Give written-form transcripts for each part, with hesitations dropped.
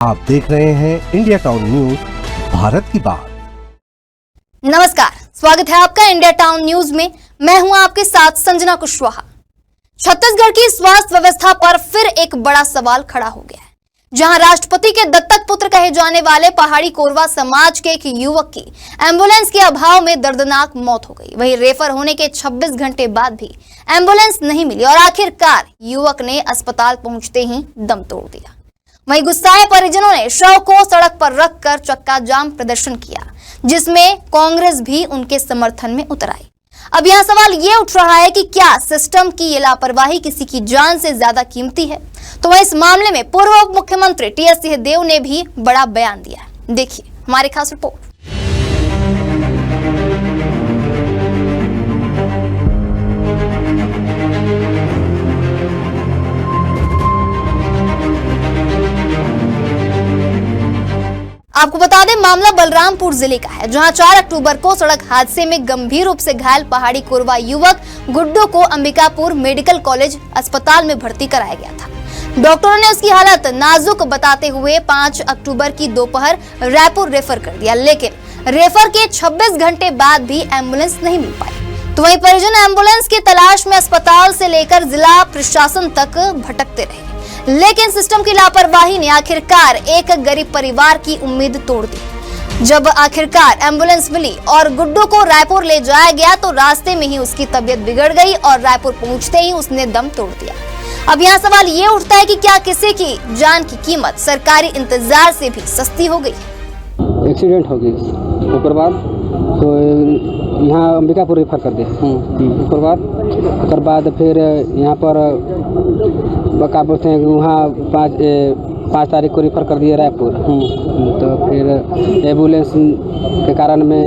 आप देख रहे हैं इंडिया टाउन न्यूज, भारत की बात। नमस्कार, स्वागत है आपका इंडिया टाउन न्यूज में। मैं हूं आपके साथ संजना कुशवाहा। छत्तीसगढ़ की स्वास्थ्य व्यवस्था पर फिर एक बड़ा सवाल खड़ा हो गया है, जहां राष्ट्रपति के दत्तक पुत्र कहे जाने वाले पहाड़ी कोरवा समाज के एक युवक की एम्बुलेंस के अभाव में दर्दनाक मौत हो गई। वहीं रेफर होने के 26 घंटे बाद भी एम्बुलेंस नहीं मिली और आखिरकार युवक ने अस्पताल पहुंचते ही दम तोड़ दिया। वहीं गुस्साए परिजनों ने शव को सड़क पर रखकर चक्का जाम प्रदर्शन किया, जिसमें कांग्रेस भी उनके समर्थन में उतर आई। अब यह सवाल ये उठ रहा है कि क्या सिस्टम की ये लापरवाही किसी की जान से ज्यादा कीमती है? तो इस मामले में पूर्व उप मुख्यमंत्री टीएस सिंहदेव ने भी बड़ा बयान दिया है। देखिए हमारी खास रिपोर्ट। आपको बता दें, मामला बलरामपुर जिले का है, जहां 4 अक्टूबर को सड़क हादसे में गंभीर रूप से घायल पहाड़ी कोरवा युवक गुड्डू को अंबिकापुर मेडिकल कॉलेज अस्पताल में भर्ती कराया गया था। डॉक्टरों ने उसकी हालत नाजुक बताते हुए 5 अक्टूबर की दोपहर रायपुर रेफर कर दिया, लेकिन रेफर के 26 घंटे बाद भी एम्बुलेंस नहीं मिल पाई। तो वहीं परिजन एम्बुलेंस की तलाश में अस्पताल से लेकर जिला प्रशासन तक भटकते रहे, लेकिन सिस्टम की लापरवाही ने आखिरकार एक गरीब परिवार की उम्मीद तोड़ दी। जब आखिरकार एम्बुलेंस मिली और गुड्डू को रायपुर ले जाया गया तो रास्ते में ही उसकी तबीयत बिगड़ गई और रायपुर पहुंचते ही उसने दम तोड़ दिया। अब यहाँ सवाल ये उठता है कि क्या किसी की जान की कीमत सरकारी इंतजार से भी सस्ती हो गई? एक्सीडेंट हो गई, उसके बाद तो यहाँ अंबिकापुर रेफर कर दे। उसके बाद फिर यहाँ पर क्या बोलते हैं, वहाँ 5 तारीख को रेफर कर दिया रायपुर। तो फिर एम्बुलेंस के कारण में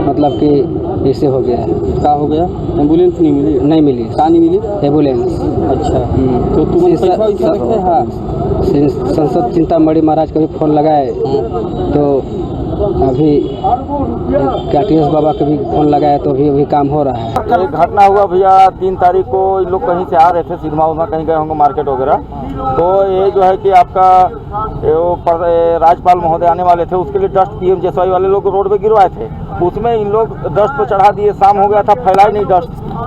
मतलब कि ऐसे हो गया है। क्या हो गया? एम्बुलेंस नहीं मिली। नहीं मिली। कहाँ नहीं मिली? एम्बुलेंस। अच्छा, तो तुम हाँ संसद चिंतामणि महाराज का भी फोन लगाए, तो अभी क्या टीएस बाबा का भी फोन लगाया, तो अभी काम हो रहा है। एक घटना हुआ भैया 3 तारीख को, इन लोग कहीं से आ रहे थे, सिनेमा उनमा कहीं गए होंगे, मार्केट वगैरह। तो ये जो है कि आपका राज्यपाल महोदय आने वाले थे, उसके लिए डस्ट पीएम जेएसवाई वाले लोग रोड पे गिरवाए थे। उसमें इन लोग डस्ट को चढ़ा दिए, शाम हो गया था, फैलाए नहीं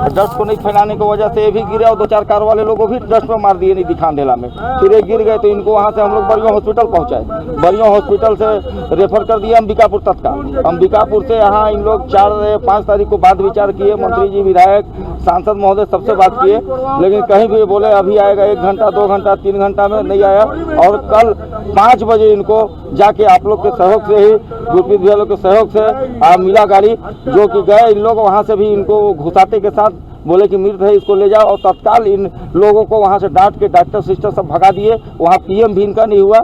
डस्ट को नहीं फैलाने की वजह से ये भी गिरे और 2-4 कार वाले लोगों को भी डस्ट में मार दिए नहीं दिखा अंधेला में। फिर ये गिर गए तो इनको वहाँ से हम लोग बरिया हॉस्पिटल पहुँचाए। बरिया हॉस्पिटल से रेफर कर दिया अंबिकापुर तत्काल। अंबिकापुर से यहाँ इन लोग 4-5 तारीख को बात विचार किए, मंत्री जी, विधायक, सांसद महोदय सबसे बात किए, लेकिन कहीं भी बोले अभी आएगा 1 घंटा 2 घंटा 3 घंटा में नहीं आया। और कल 5 बजे इनको जाके आप लोग के सहयोग से ही, गुरप्रीत भैया लोग के सहयोग से मिला गाड़ी, जो कि गए इन लोग वहाँ से भी इनको घुसाते के साथ बोले कि मृत है, इसको ले जाओ, और तत्काल इन लोगों को वहाँ से डांट के डॉक्टर सिस्टर सब भगा दिए। वहाँ पीएम भी इनका नहीं हुआ।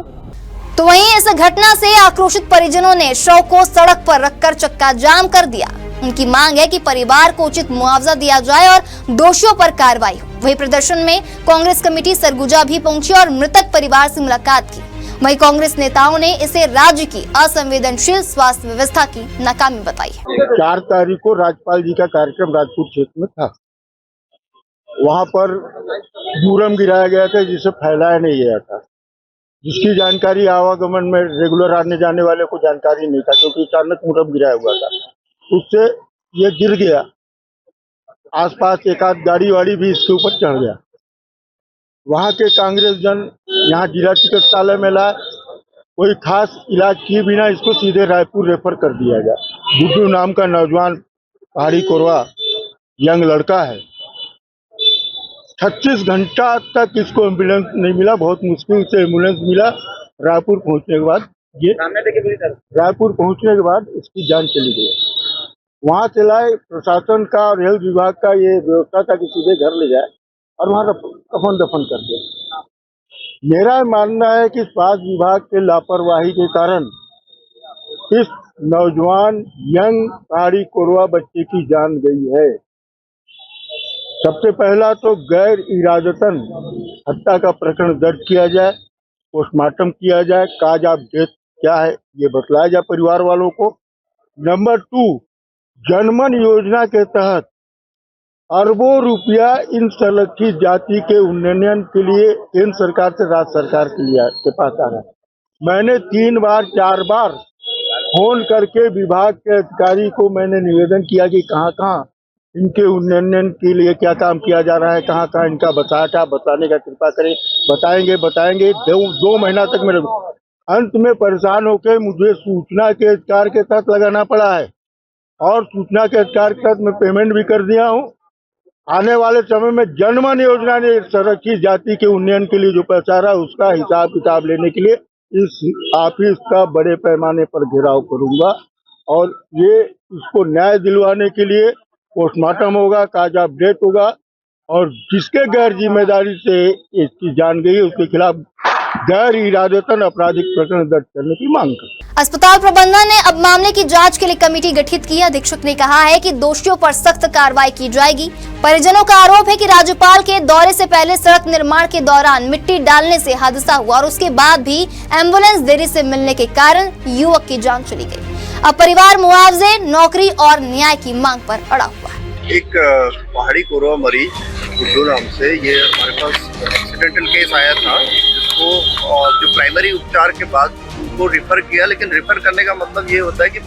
तो वहीं इस घटना से आक्रोशित परिजनों ने शव को सड़क पर रखकर चक्का जाम कर दिया। उनकी मांग है कि परिवार को उचित मुआवजा दिया जाए और दोषियों पर कार्रवाई हो। वहीं प्रदर्शन में कांग्रेस कमेटी सरगुजा भी पहुंची और मृतक परिवार से मुलाकात की। वहीं कांग्रेस नेताओं ने इसे राज्य की असंवेदनशील स्वास्थ्य व्यवस्था की नाकामी बताई है। 4 तारीख को राज्यपाल जी का कार्यक्रम राजपुर क्षेत्र में था। वहां पर दूरम गिराया गया था, जिसे फैलाया नहीं गया था, जिसकी जानकारी आवागमन में रेगुलर आने जाने वाले को जानकारी नहीं था, क्योंकि अचानक मुरम गिराया हुआ था। उससे ये गिर गया, आसपास एक आध गाड़ी वाड़ी भी इसके ऊपर चढ़ गया। वहाँ के कांग्रेस जन यहाँ जिला चिकित्सालय में लाए, कोई खास इलाज किए बिना इसको सीधे रायपुर रेफर कर दिया गया। गुड्डू नाम का नौजवान पहाड़ी कोरवा यंग लड़का है। 26 घंटा तक इसको एम्बुलेंस नहीं मिला, बहुत मुश्किल से एम्बुलेंस मिला। रायपुर पहुंचने के बाद इसकी जान चली गई। वहां से लाए प्रशासन का और हेल्थ विभाग का ये व्यवस्था था कि सीधे घर ले जाए और वहां कफन दफन कर दे। मेरा मानना है कि स्वास्थ्य विभाग के लापरवाही के कारण इस नौजवान यंग पहाड़ी कोरवा बच्चे की जान गई है। सबसे पहला तो गैर इरादतन हत्या का प्रकरण दर्ज किया जाए, पोस्टमार्टम किया जाए, काज ऑफ डेथ क्या है ये बतलाया जाए परिवार वालों को। नंबर 2, जनमन योजना के तहत अरबों रुपया इन संरक्षित जाति के उन्नयन के लिए केंद्र सरकार से राज्य सरकार के पास आ रहा है। मैंने 3 बार 4 बार फोन करके विभाग के अधिकारी को मैंने निवेदन किया कि कहाँ कहाँ इनके उन्नयन के लिए क्या काम किया जा रहा है, कहाँ कहाँ इनका बताने का कृपा करें। बताएंगे 2 महीना तक मेरे अंत में परेशान होकर मुझे सूचना के अधिकार के तहत लगाना पड़ा है और सूचना के अधिकार के तहत मैं पेमेंट भी कर दिया हूँ। आने वाले समय में जनमन योजना ने संरक्षित जाति के उन्नयन के लिए जो पैसा रहा उसका हिसाब किताब लेने के लिए इस ऑफिस का बड़े पैमाने पर घेराव करूंगा और ये इसको न्याय दिलवाने के लिए पोस्टमार्टम होगा, काज अपडेट होगा और जिसके गैर जिम्मेदारी से इसकी जान गई उसके खिलाफ गैर इरादतन आपराधिक प्रकरण दर्ज करने की मांग करते हैं। अस्पताल प्रबंधन ने अब मामले की जांच के लिए कमेटी गठित की। अधीक्षक ने कहा है कि दोषियों पर सख्त कार्रवाई की जाएगी। परिजनों का आरोप है कि राज्यपाल के दौरे से पहले सड़क निर्माण के दौरान मिट्टी डालने से हादसा हुआ और उसके बाद भी एम्बुलेंस देरी से मिलने के कारण युवक की जान चली गई। अब परिवार मुआवजे, नौकरी और न्याय की मांग पर अड़ा हुआ है। एक पहाड़ी कोरवा मरीज गुड्डू नाम से, ये हमारे पास एक्सीडेंटल केस आया था जिसको जो प्राइमरी उपचार के बाद उनको रिफर किया, लेकिन रिफर करने का मतलब ये होता है कि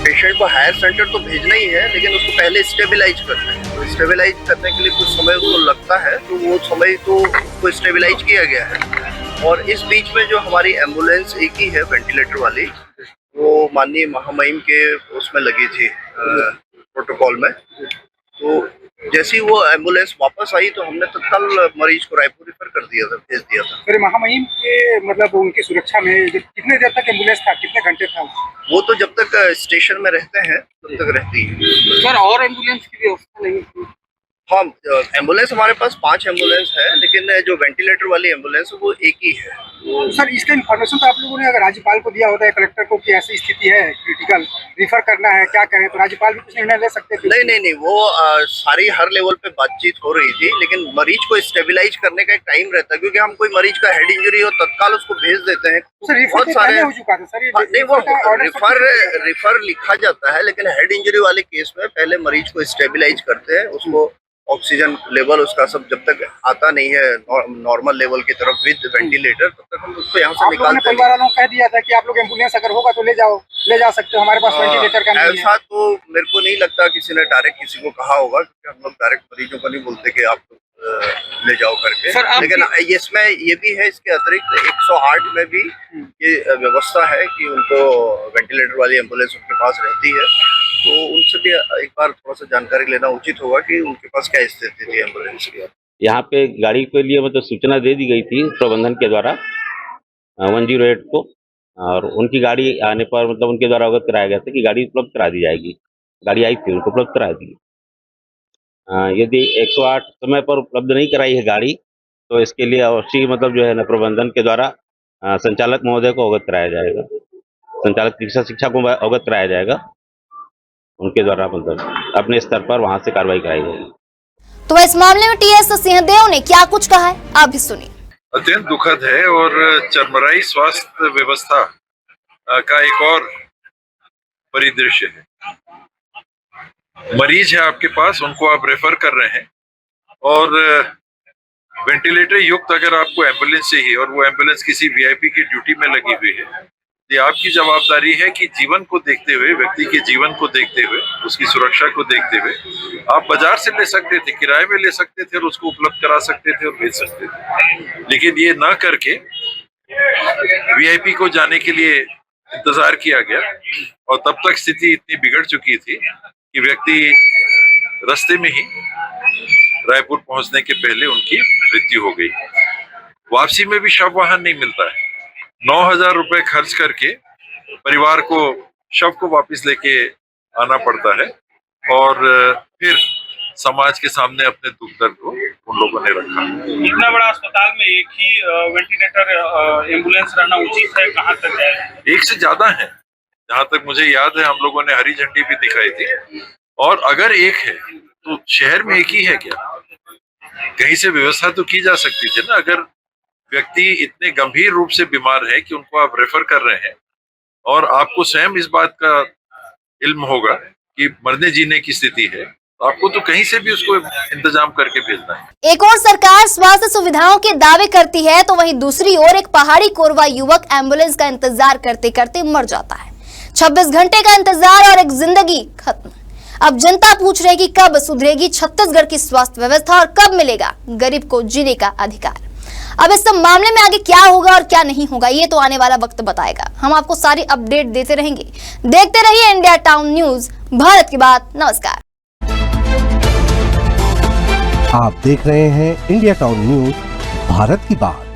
पेशेंट को हायर सेंटर तो भेजना ही है लेकिन उसको पहले स्टेबलाइज करना है। तो स्टेबलाइज करने के लिए कुछ समय उसको लगता है, तो वो समय तो उसको स्टेबलाइज किया गया है। और इस बीच में जो हमारी एम्बुलेंस एक ही है वेंटिलेटर वाली, वो माननीय महामहिम के उसमें लगी थी प्रोटोकॉल में। तो जैसे ही वो एम्बुलेंस वापस आई तो हमने तत्काल मरीज को रायपुर रेफर कर दिया था, भेज दिया था। फिर महामहिम के मतलब उनकी सुरक्षा में कितने देर तक एम्बुलेंस था, कितने घंटे था? वो तो जब तक स्टेशन में रहते हैं तब तक रहती है। सर और एम्बुलेंस की व्यवस्था नहीं थी? हाँ, एम्बुलेंस हमारे पास 5 एम्बुलेंस है लेकिन जो वेंटिलेटर वाली एम्बुलेंस है वो एक ही है। सर इसका इन्फॉर्मेशन तो आप लोगों ने अगर राज्यपाल को दिया होता है, कलेक्टर को, कि ऐसी स्थिति है क्रिटिकल रिफर करना है, क्या करें, तो राज्यपाल भी कुछ निर्णय ले सकते थे। नहीं, वो सारी हर लेवल पे बातचीत हो रही थी लेकिन मरीज को स्टेबलाइज करने का एक टाइम रहता है, क्योंकि हम कोई मरीज का हेड इंजरी हो तत्काल उसको भेज देते हैं। सर बहुत सारे हो चुका था सर, नहीं वो रिफर लिखा जाता है लेकिन हेड इंजरी वाले केस में पहले मरीज को स्टेबलाइज करते हैं, उसको ऑक्सीजन लेवल उसका सब जब तक आता नहीं है नॉर्मल लेवल की तरफ विद वेंटिलेटर, तब तक हम उसको यहाँ से निकालते हैं। परिवार वालों को कह दिया था कि आप लोग एम्बुलेंस अगर होगा तो ले जा सकते हो, हमारे पास वेंटिलेटर का नहीं है। ऐसा तो मेरे को नहीं लगता किसी ने डायरेक्ट किसी को कहा होगा, क्योंकि हम लोग डायरेक्ट मरीजों को नहीं बोलते कि आप ले जाओ करके। लेकिन इसमें ये भी है, इसके अतिरिक्त 108 में भी ये व्यवस्था है कि उनको वेंटिलेटर वाली एम्बुलेंस उनके पास रहती है, तो उनसे भी एक बार थोड़ा सा जानकारी लेना उचित होगा कि उनके पास क्या स्थिति थी एम्बुलेंस की। यहाँ पे गाड़ी के लिए मतलब सूचना दे दी गई थी प्रबंधन के द्वारा 108 को, और उनकी गाड़ी आने पर मतलब उनके द्वारा अवगत कराया गया था कि गाड़ी उपलब्ध करा दी जाएगी। गाड़ी आई थी, उनको उपलब्ध करा दी। यदि 108 समय पर उपलब्ध नहीं कराई है गाड़ी तो इसके लिए अवश्य मतलब जो है ना प्रबंधन के द्वारा संचालक महोदय को अवगत कराया जाएगा, संचालक चिकित्सा शिक्षा को अवगत कराया जाएगा, उनके द्वारा मतलब अपने स्तर पर वहां से कार्रवाई कराई जाएगी। तो इस मामले में टीएस सिंहदेव ने क्या कुछ कहा है, आप भी सुनिए। अत्यंत दुखद है और चरमराई स्वास्थ्य व्यवस्था का एक और परिदृश्य है। मरीज है आपके पास, उनको आप रेफर कर रहे हैं और वेंटिलेटर युक्त अगर आपको एम्बुलेंस चाहिए और वो एम्बुलेंस किसी वीआईपी की ड्यूटी में लगी हुई है, ये आपकी जवाबदारी है कि जीवन को देखते हुए, व्यक्ति के जीवन को देखते हुए, उसकी सुरक्षा को देखते हुए आप बाजार से ले सकते थे, किराए में ले सकते थे और उसको उपलब्ध करा सकते थे और भेज सकते थे, लेकिन ये ना करके वीआईपी को जाने के लिए इंतजार किया गया और तब तक स्थिति इतनी बिगड़ चुकी थी कि व्यक्ति रास्ते में ही रायपुर पहुंचने के पहले उनकी मृत्यु हो गई। वापसी में भी शव वाहन नहीं मिलता है। 9,000 रुपए खर्च करके परिवार को शव को वापस लेके आना पड़ता है और फिर समाज के सामने अपने दुख दर्द को उन लोगों ने रखा। इतना बड़ा अस्पताल में एक ही वेंटिलेटर एम्बुलेंस रहना उचित है, कहाँ तक है? एक से ज्यादा है, जहां तक मुझे याद है हम लोगों ने हरी झंडी भी दिखाई थी। और अगर एक है तो शहर में एक ही है क्या? कहीं से व्यवस्था तो की जा सकती थी ना। अगर व्यक्ति इतने गंभीर रूप से बीमार है कि उनको आप रेफर कर रहे हैं और आपको स्वयं इस बात का इल्म होगा कि मरने जीने की स्थिति है, आपको तो कहीं से भी उसको इंतजाम करके भेजना है। एक और सरकार स्वास्थ्य सुविधाओं के दावे करती है तो वहीं दूसरी ओर एक पहाड़ी कोरवा युवक एम्बुलेंस का इंतजार करते करते मर जाता है। 26 घंटे का इंतजार और एक जिंदगी खत्म। अब जनता पूछ रही कि कब सुधरेगी छत्तीसगढ़ की स्वास्थ्य व्यवस्था और कब मिलेगा गरीब को जीने का अधिकार। अब इस मामले में आगे क्या होगा और क्या नहीं होगा ये तो आने वाला वक्त बताएगा। हम आपको सारी अपडेट देते रहेंगे। देखते रहिए इंडिया टाउन न्यूज, भारत की बात। नमस्कार। आप देख रहे हैं इंडिया टाउन न्यूज, भारत की बात।